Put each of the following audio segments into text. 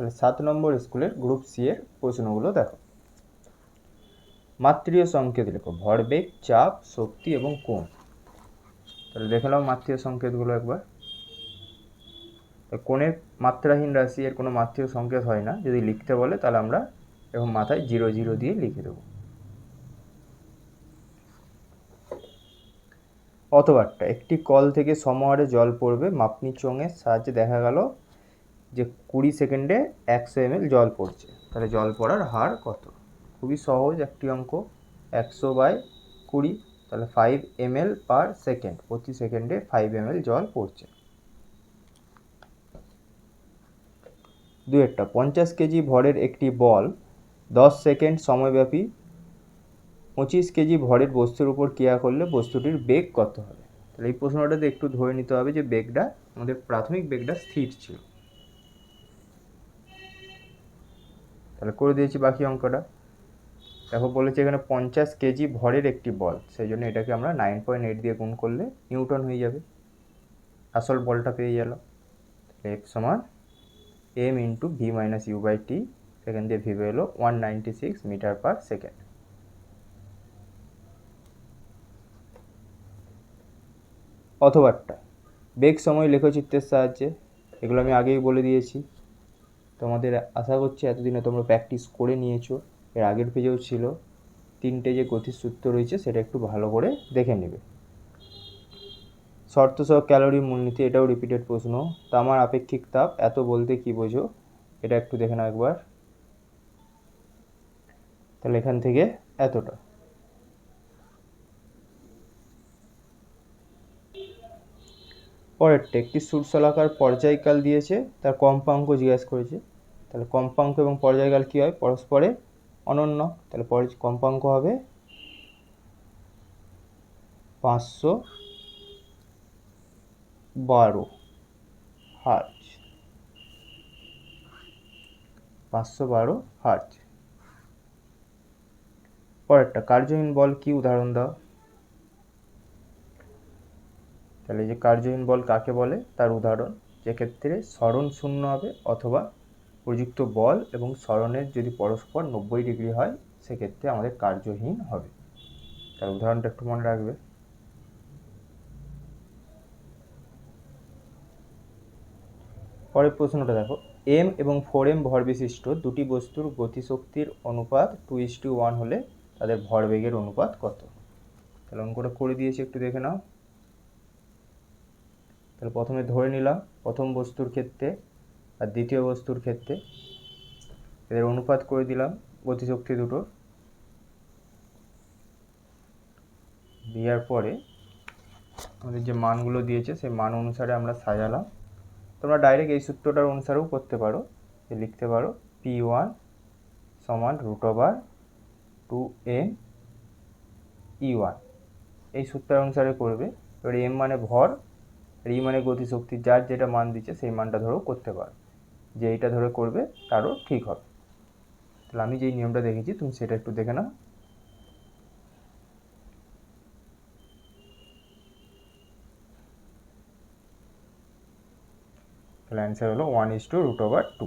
তাহলে 7 নম্বর স্কুলের group C এর প্রশ্নগুলো দেখো। মাত্রীয় সংকেত লেখো, ভরবেগ, চাপ, শক্তি এবং কোণ। তাহলে দেখে নাও মাত্রীয় সংকেতগুলো একবার। কোণের মাত্রাহীন রাশি এর কোনো মাত্রীয় সংকেত হয় না, যদি লিখতে বলে তাহলে আমরা এরকম মাথায় 0 0 দিয়ে লিখে দেবো। অথবাটা, একটি কল থেকে সমহারে জল পড়বে, মাপনি চোঙের সাহায্যে দেখা গেল যে 20 সেকেন্ডে 100 ml জল পড়ছে। তাহলে জল পড়ার হার কত? খুবই সহজ একটি অঙ্ক, 100/20, তাহলে 5 ml পার সেকেন্ড, প্রতি সেকেন্ডে 5 ml জল পড়ছে। 2 50 কেজি ভরের একটি বল 10 সেকেন্ড সময়ব্যাপী 25 কেজি ভরের বস্তুর উপর ক্রিয়া করলে বস্তুটির বেগ কত হবে? তাহলে এই প্রশ্নটাতে একটু ধরে নিতে হবে যে বেগটা, আমাদের প্রাথমিক বেগটা স্থির ছিল। তাহলে করে দিয়েছি বাকি অঙ্কটা। দেখো বলেছে এখানে 50 কেজি ভরের একটি বল, সেই জন্য এটাকে আমরা 9.8 দিয়ে গুণ করলে নিউটন হয়ে যাবে, আসল বলটা পেয়ে গেল। F সমান m into V minus U by T, সেখান দিয়ে ভি হলো 196 মিটার পার সেকেন্ড। অথবাটা, বেগ সময় লেখচিত্রের সাহায্যে, এগুলো আমি আগেই বলে দিয়েছি, তোমাদের আশা করছি এতদিনে তোমরা প্র্যাকটিস করে নিয়েছো। এর আগের পেজেও ছিল, 3টে যে গতির সূত্র রয়েছে সেটা একটু ভালো করে দেখে নেবে। শর্ত সহ ক্যালোরি মূলনীতি, এটাও রিপিটেড প্রশ্ন। তামার আপেক্ষিক তাপ এত বলতে কি বোঝো, এটা একটু দেখে নাও একবার। তাহলে এখান থেকে এতটা। পরেরটা, একটি সুরশলাকার পর্যায়কাল দিয়েছে, তার কম্পাঙ্ক জিজ্ঞাসা করেছে। তাহলে কম্পাঙ্ক এবং পর্যায়কাল কী হয়? পরস্পরে অনন্য। তাহলে কম্পাঙ্ক হবে 512 হার্জ, 512 হার্জ। পরেরটা, কার্যহীন বল কি? উদাহরণ দাও। তাহলে যে কার্যহীন বল কাকে বলে তার উদাহরণ, যেক্ষেত্রে সরণ শূন্য হবে অথবা প্রযুক্ত বল এবং সরণের যদি পরস্পর 90 ডিগ্রি হয় সেক্ষেত্রে আমাদের কার্যহীন হবে। তার উদাহরণটা একটু মনে রাখবে। পরের প্রশ্নটা দেখো, m এবং 4m ভর বিশিষ্ট দুটি বস্তুর গতিশক্তির অনুপাত 2:1 হলে তাদের ভরবেগের অনুপাত কত? তাহলে অঙ্কটা করে দিয়েছি, একটু দেখে নাও। তাহলে প্রথমে ধরে নিলাম প্রথম বস্তুর ক্ষেত্রে আর দ্বিতীয় বস্তুর ক্ষেত্রে এদের অনুপাত করে দিলাম গতিশক্তি দুটো, দেওয়ার পরে আমাদের যে মানগুলো দিয়েছে সেই মান অনুসারে আমরা সাজালাম। তোমরা ডাইরেক্ট এই সূত্রটার অনুসারেও করতে পারো, যে লিখতে পারো P1 সমান √2m E1, এই সূত্রের অনুসারে করবে। এবার m মানে ভর, আর e মানে গতিশক্তি, যার যেটা মান দিচ্ছে সেই মানটা ধরেও করতে পারো, যে এইটা ধরে করবে তারও ঠিক হবে। তাহলে আমি যেই নিয়মটা দেখেছি তুমি সেটা একটু দেখে নাও। তাহলে অ্যান্সার হলো 1:√2।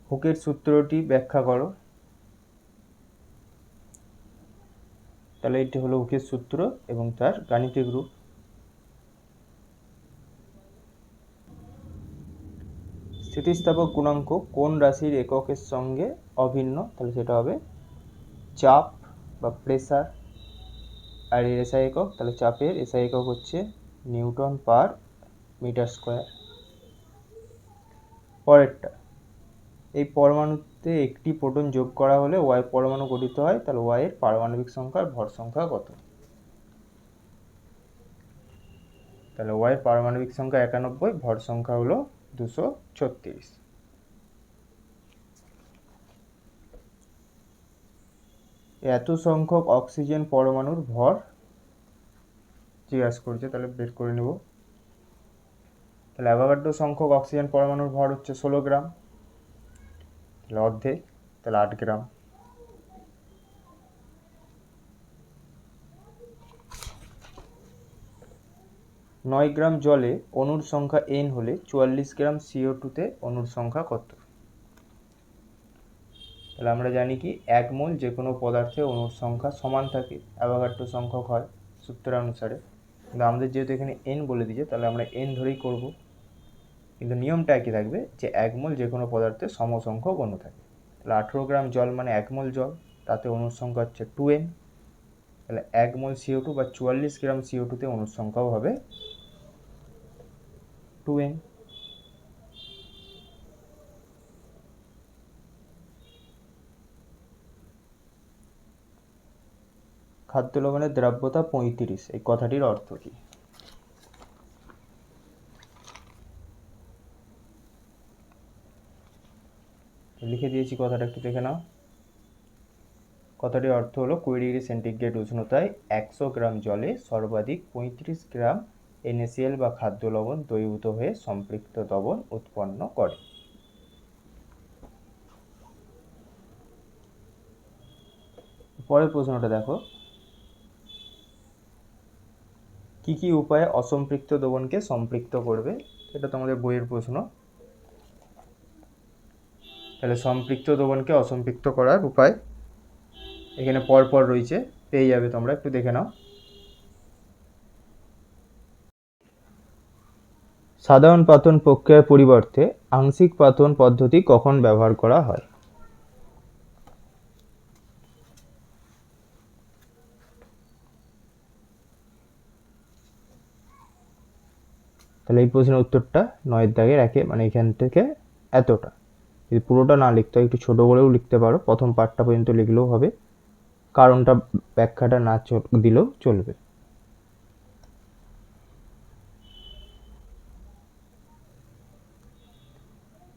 হুকের সূত্রটি ব্যাখ্যা করো। তাহলে এটি হলো হুকের সূত্র এবং তার গাণিতিক রূপ। স্থিতিস্থাপক গুণাঙ্ক কোন রাশির এককের সঙ্গে অভিন্ন? তাহলে সেটা হবে চাপ বা প্রেসার। আর এর এসআই একক, তাহলে চাপের এসআই একক হচ্ছে নিউটন পার মিটার স্কোয়ার। পরেরটা, এই পরমাণুতে একটি প্রোটন যোগ করা হলে ওয়াই পরমাণু গঠিত হয়, তাহলে ওয়াই এর পারমাণবিক সংখ্যার ভর সংখ্যা কত? তাহলে ওয়াই এর পারমাণবিক সংখ্যা 91, ভর সংখ্যা হলো 236। এত সংখ্যক অক্সিজেন পরমাণুর ভর জিজ্ঞাসা করছে, তাহলে বের করে নেব। তাহলে অ্যাভোগাড্রো সংখ্যক অক্সিজেন পরমাণুর ভর হচ্ছে 16 গ্রাম, তাহলে অর্ধেক, তাহলে 8 গ্রাম। 9 গ্রাম জলে অণুর সংখ্যা n হলে 44 গ্রাম CO2-তে অণুর সংখ্যা কত? তাহলে আমরা জানি কি 1 মোল যে কোনো পদার্থে অণুর সংখ্যা সমান থাকে, অ্যাভোগাড্রো সংখ্যক হয় সূত্রানুসারে। কিন্তু আমাদের যেহেতু এখানে n বলে দিয়েছে, তাহলে আমরা n ধরেই করব। কিন্তু নিয়মটা একই থাকবে যে 1 মোল যে কোনো পদার্থে সমসংখ্যক অণু থাকে। তাহলে 18 গ্রাম জল মানে 1 মোল জল, তাতে অণুর সংখ্যা হচ্ছে 2n। তাহলে 1 মোল CO2 বা 44 গ্রাম CO2-তে অণুর সংখ্যাও হবে 2n। খাদ্য লবণের দ্রাব্যতা 35, এই কথাটির অর্থ কী? লিখে দিয়েছি কথাটা, একটু দেখে নাও। কথাটির অর্থ হলো 20 ডিগ্রি সেন্টিগ্রেড উষ্ণতায় 100 গ্রাম জলে সর্বাধিক 35 গ্রাম NaCl বা খাদ্য লবণ দ্রবীভূত হয়ে সম্পৃক্ত দ্রবণ উৎপন্ন করে। পরের প্রশ্নটা দেখো, কি কি উপায়ে অসম্পৃক্ত দ্রবণকে সম্পৃক্ত করবে? এটা তোমাদের বইয়ের প্রশ্ন। তাহলে সম্পৃক্ত দ্রবণকে অসম্পৃক্ত করার উপায় এখানে পরপর রয়েছে, পেয়ে যাবে তোমরা, একটু দেখে নাও। সাধারণ পাতন প্রক্রিয়ার পরিবর্তে আংশিক পাতন পদ্ধতি কখন ব্যবহার করা হয়? তাহলে এই প্রশ্নের উত্তরটা 9-এর দাগের 1-এ, মানে এখান থেকে এতটা। যদি পুরোটা না লিখতে হয়, একটু ছোটো করেও লিখতে পারো, প্রথম পার্টটা পর্যন্ত লিখলেও হবে, কারণটা ব্যাখ্যাটা না দিলেও চলবে।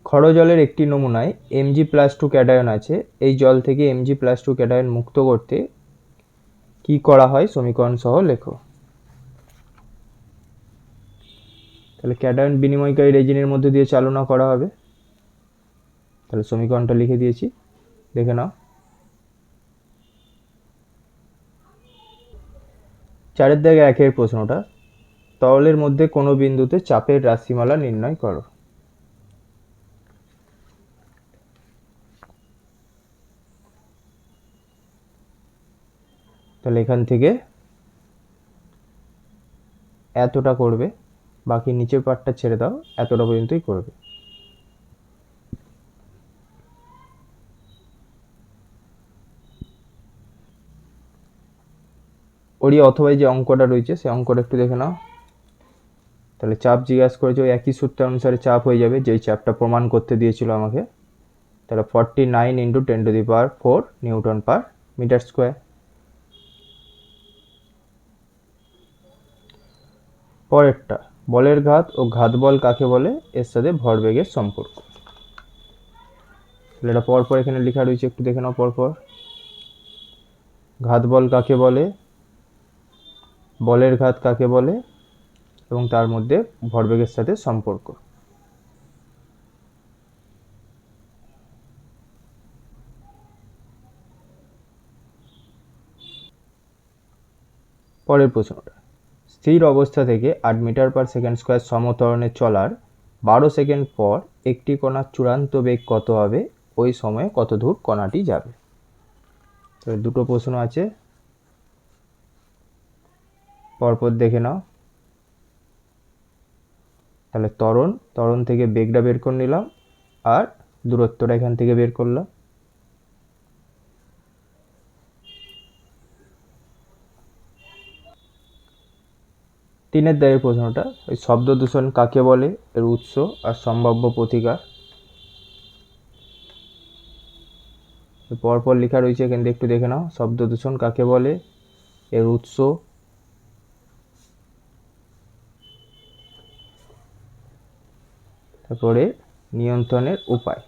খড় জলের একটি নমুনায় Mg+2 ক্যাটায়ন আছে। এই জল থেকে Mg+2 ক্যাটায়ন মুক্ত করতে কি করা হয় সমীকরণ সহ লেখো। তাহলে ক্যাটায়ন বিনিময়কারী রেজিনের মধ্যে দিয়ে চালনা করা হবে। তাহলে সমীকরণটা লিখে দিয়েছি, দেখে নাও। 4-এর দাগে 1-এর প্রশ্নটা, তরলের মধ্যে কোনো বিন্দুতে চাপের রাশিমালা নির্ণয় করো। তাহলে এখান থেকে এতটা করবে, বাকি নিচের পার্টটা ছেড়ে দাও, এতটা পর্যন্তই করবে। ওরই অথবা যে অঙ্কটা রয়েছে সেই অঙ্কটা একটু দেখে নাও। তাহলে চাপ জিজ্ঞাসা করেছে, ওই একই সূত্র অনুসারে চাপ হয়ে যাবে, যেই চাপটা প্রমাণ করতে দিয়েছিল আমাকে। তাহলে 49 × 10⁴ নিউটন পার মিটার স্কোয়ার। পরেরটা, বলের ঘাত ও ঘাত বল কাকে বলে, এর সাথে ভরবেগের সম্পর্ক। তাহলে এটা পরপর এখানে লেখা রয়েছে, একটু দেখে নাও পরপর। ঘাত বল কাকে বলে, বলের ঘাত কাকে বলে, এবং তার মধ্যে ভরবেগের সাথে সম্পর্ক। পরের প্রশ্নটা, স্থির অবস্থা থেকে 8 মিটার পার সেকেন্ড স্কোয়ার সমত্বরণে চলার 12 সেকেন্ড পর একটি কণার চূড়ান্ত বেগ কত হবে, ওই সময়ে কত দূর কণাটি যাবে? তো দুটো প্রশ্ন আছে, পরপর দেখে নাও। তাহলে ত্বরণ থেকে বেগটা বের করে নিলাম, আর দূরত্বটা এখান থেকে বের করলাম। তিনের দাগের প্রশ্নটা, ওই শব্দ দূষণ কাকে বলে, এর উৎস আর সম্ভাব্য প্রতিকার। পরপর লেখা রয়েছে, এখান থেকে একটু দেখে নাও। শব্দ দূষণ কাকে বলে, এর উৎস, তারপরে নিয়ন্ত্রণের উপায়।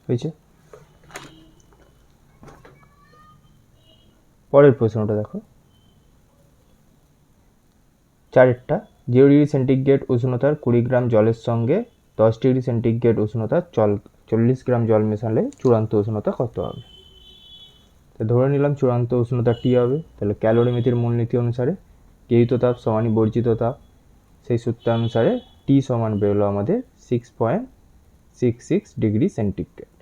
হয়েছে। পরের প্রশ্নটা দেখো, চারেরটা 0 ডিগ্রি সেন্টিগ্রেড উষ্ণতার 20 গ্রাম জলের সঙ্গে 10 ডিগ্রি সেন্টিগ্রেড উষ্ণতার 40 গ্রাম জল মেশালে চূড়ান্ত উষ্ণতা কত হবে? তো ধরে নিলাম চূড়ান্ত উষ্ণতা টি হবে। তাহলে ক্যালোরিমেথির মূলনীতি অনুসারে গৃহীত তাপ সমানই বর্জিত তাপ, সেই সূত্র অনুসারে টি সমান বেরোলো আমাদের 6.66 ডিগ্রি সেন্টিগ্রেড।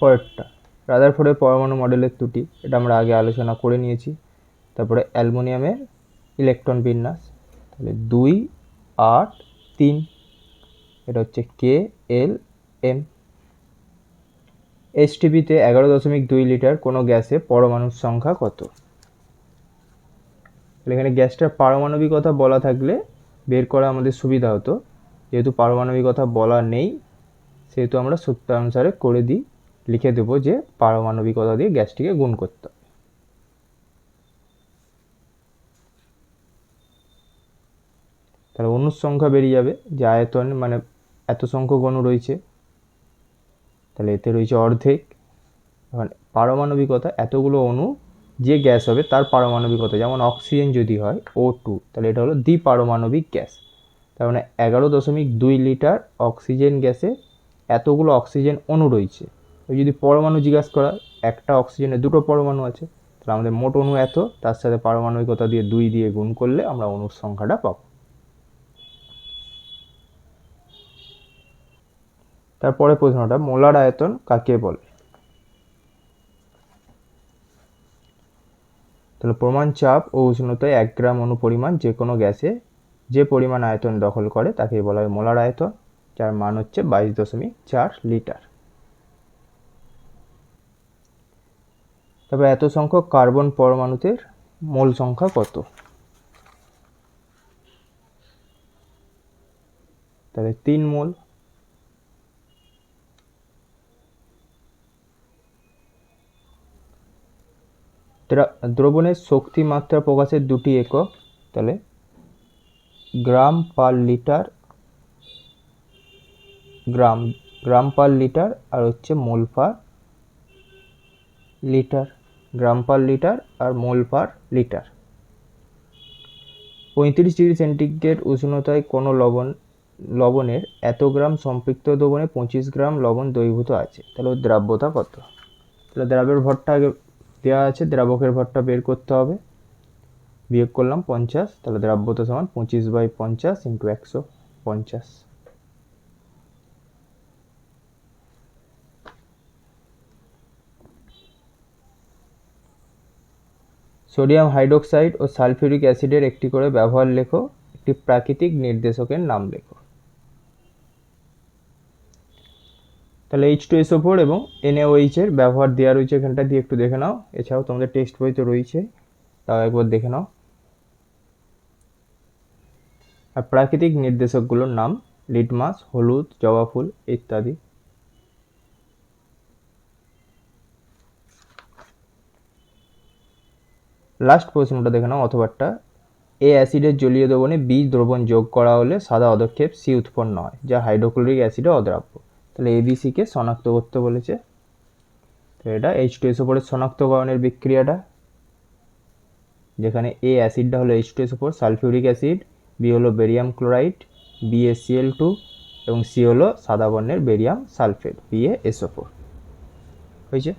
পরেরটা রাদারফোর্ডের পরমাণু মডেলের ত্রুটি, এটা আমরা আগে আলোচনা করে নিয়েছি। তারপরে অ্যালুমিনিয়ামের ইলেকট্রন বিন্যাস, তাহলে 2, 8, 3, এটা হচ্ছে KLM। HTPতে 11.2 লিটার কোনো গ্যাসে পরমাণুর সংখ্যা কত? এখানে গ্যাসটার পারমাণবিকতা বলা থাকলে বের করা আমাদের সুবিধা হতো, যেহেতু পারমাণবিকতা বলা নেই সেহেতু আমরা সূত্রানুসারে করে দিই, লিখে দেবো যে পারমাণবিকতা দিয়ে গ্যাসটিকে গুণ করতে হবে। তাহলে অণুর সংখ্যা বেরিয়ে যাবে, যে আয়তন মানে এত সংখ্যক অণু রয়েছে, তাহলে এতে রয়েছে অর্ধেক। এখন পারমাণবিকতা এতগুলো অণু যে গ্যাস হবে তার পারমাণবিকতা, যেমন অক্সিজেন যদি হয় O2, তাহলে এটা হলো দ্বিপারমাণবিক গ্যাস। তার মানে 11.2 লিটার অক্সিজেন গ্যাসে এতগুলো অক্সিজেন অণু রয়েছে। ওই যদি পরমাণু জিজ্ঞাসা করা, একটা অক্সিজেনে 2টো পরমাণু আছে, তাহলে আমাদের মোট অণু এত, তার সাথে পারমাণবিকতা দিয়ে 2 দিয়ে গুণ করলে আমরা অণুর সংখ্যাটা পাবো। তারপরে প্রশ্নটা, মোলার আয়তন কাকে বলে? তাহলে প্রমাণ চাপ ও উষ্ণতায় 1 গ্রাম অণু পরিমাণ যে কোনো গ্যাসে যে পরিমাণ আয়তন দখল করে তাকে বলা হয় মোলার আয়তন, যার মান হচ্ছে 22.4 লিটার। তবে এত সংখ্যক কার্বন পরমাণুতে মোল সংখ্যা কত? তাহলে 3 মোল। দ্রবণের শক্তি মাত্রা প্রকাশের দুটি একক, তাহলে গ্রাম পার লিটার, গ্রাম পার লিটার, আর হচ্ছে মোল পার লিটার, গ্রাম পার লিটার আর মোল পার লিটার। 35 ডিগ্রি সেন্টিগ্রেড উষ্ণতায় কোনো লবণের এত গ্রাম সম্পৃক্ত দ্রবণে 25 গ্রাম লবণ দ্রবীভূত আছে, তাহলে দ্রাব্যতা কত? তাহলে দ্রাবের ভরটা আগে দেওয়া আছে, দ্রাবকের ভরটা বের করতে হবে। বিয়োগ করলাম 50, তাহলে দ্রাব্যতা সমান 25/50 × 150। সোডিয়াম হাইড্রোক্সাইড ও সালফিউরিক অ্যাসিডের একটি করে ব্যবহার লেখো, একটি প্রাকৃতিক নির্দেশকের নাম লেখো। তাহলে H2SO4 এবং NaOH এর ব্যবহার দেওয়া রয়েছে, এখানটা দিয়ে একটু দেখে নাও, এছাড়াও তোমাদের টেক্সট বইতে রয়েছে, তাও একবার দেখে নাও। আর প্রাকৃতিক নির্দেশকগুলোর নাম লিটমাস, হলুদ, জবা ফুল ইত্যাদি। লাস্ট প্রশ্নটা দেখে নাও অথবাটা, এ অ্যাসিডের জলীয় দ্রবণে বি দ্রবণ যোগ করা হলে সাদা অধক্ষেপ সি উৎপন্ন হয়, যা হাইড্রোক্লোরিক অ্যাসিডে অদ্রাব্য। তাহলে এবিসিকে শনাক্ত করতে বলেছে। তো এটা H2SO4 এর শনাক্তকরণের বিক্রিয়াটা, যেখানে এ অ্যাসিডটা হলো H2SO4 সালফিউরিক অ্যাসিড, বি হলো বেরিয়াম ক্লোরাইড BaCl2, এবং সি হলো সাদা বর্ণের বেরিয়াম সালফেট BaSO4 হয়েছে।